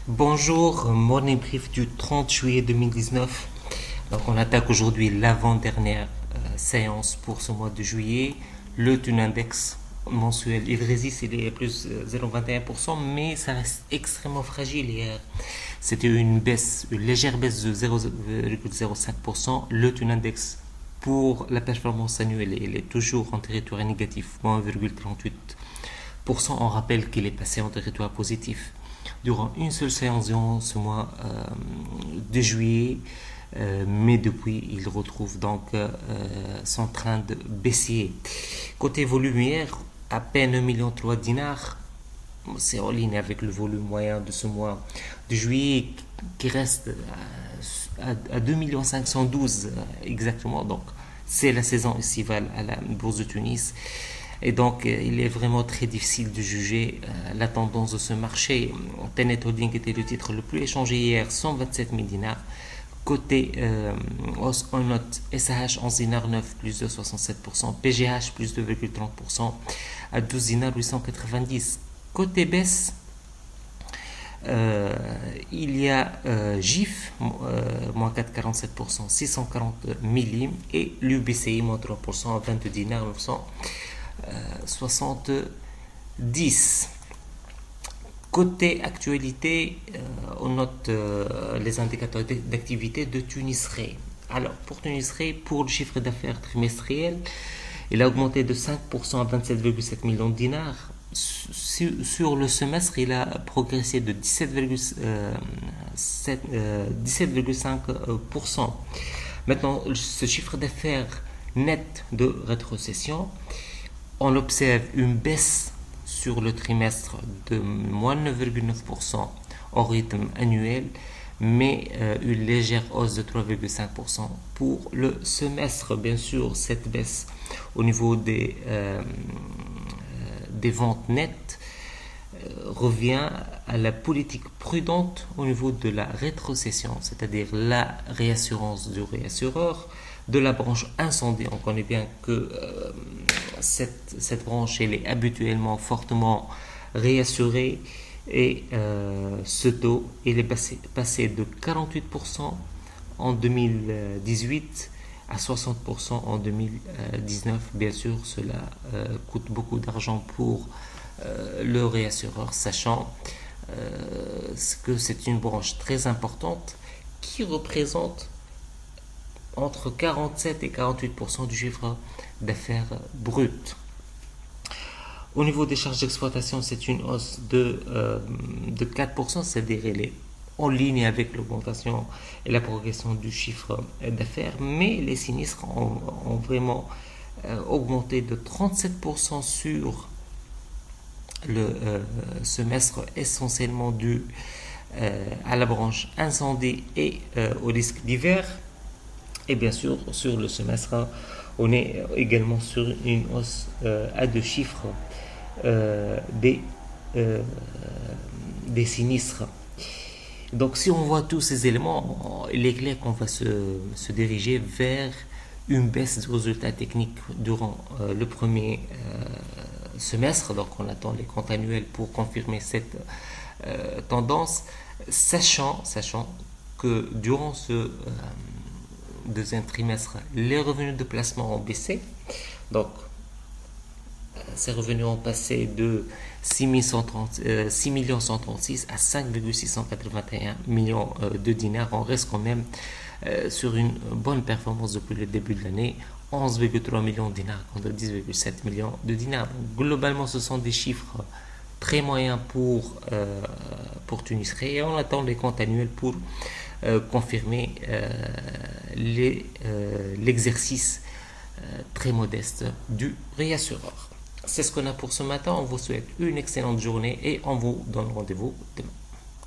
Bonjour, morning brief du 30 juillet 2019. Donc on attaque aujourd'hui l'avant-dernière séance pour ce mois de juillet. Le taux index mensuel, il résiste, il est plus 0,21%, mais ça reste extrêmement fragile hier. C'était une légère baisse de 0,05%. Le taux index pour la performance annuelle, il est toujours en territoire négatif, moins 1,38%. On rappelle qu'il est passé en territoire positif durant une seule séance durant ce mois de juillet, mais depuis il retrouve donc son train de baissier. Côté volume hier, à peine 1,3 million de dinars, c'est en ligne avec le volume moyen de ce mois de juillet qui reste à 2 512 000 exactement. Donc c'est la saison estivale à la bourse de Tunis. Et donc, il est vraiment très difficile de juger la tendance de ce marché. Tenet Holding était le titre le plus échangé hier, 127 000 dinars. Côté hausse, on note SAH 11 dinars 9 plus de 67%, PGH plus de 2,30% à 12 dinars 890. Côté baisse, il y a GIF, moins 4,47%, 640 millim, et l'UBCI, moins 3%, à 22 dinars 970. Côté actualité, on note les indicateurs d'activité de Tunisray. Alors, pour Tunisray, pour le chiffre d'affaires trimestriel, il a augmenté de 5% à 27,7 millions de dinars. Sur le semestre, il a progressé de 17,5%. Maintenant, ce chiffre d'affaires net de rétrocession, on observe une baisse sur le trimestre de moins 9,9% au rythme annuel, mais une légère hausse de 3,5% pour le semestre. Bien sûr, cette baisse au niveau des ventes nettes revient à la politique prudente au niveau de la rétrocession, c'est-à-dire la réassurance du réassureur, de la branche incendie. On connaît bien que cette branche elle est habituellement fortement réassurée, et ce taux il est passé de 48% en 2018 à 60% en 2019. Bien sûr, cela coûte beaucoup d'argent pour le réassureur, sachant que c'est une branche très importante qui représente entre 47 et 48% du chiffre d'affaires brut. Au niveau des charges d'exploitation, c'est une hausse de 4%, c'est-à-dire elle est en ligne avec l'augmentation et la progression du chiffre d'affaires, mais les sinistres ont vraiment augmenté de 37% sur le semestre, essentiellement dû à la branche incendie et au risque d'hiver. Et bien sûr, sur le semestre, on est également sur une hausse à deux chiffres des sinistres. Donc, si on voit tous ces éléments, il est clair qu'on va se diriger vers une baisse des résultats techniques durant le premier semestre. Donc, on attend les comptes annuels pour confirmer cette tendance, sachant que durant ce deuxième trimestre, les revenus de placement ont baissé. Donc, ces revenus ont passé de 6 136 à 5,681 millions de dinars. On reste quand même sur une bonne performance depuis le début de l'année. 11,3 millions de dinars contre 10,7 millions de dinars. Donc, globalement, ce sont des chiffres très moyens pour Tunisray, et on attend les comptes annuels pour confirmer l'exercice très modeste du réassureur. C'est ce qu'on a pour ce matin. On vous souhaite une excellente journée et on vous donne rendez-vous demain.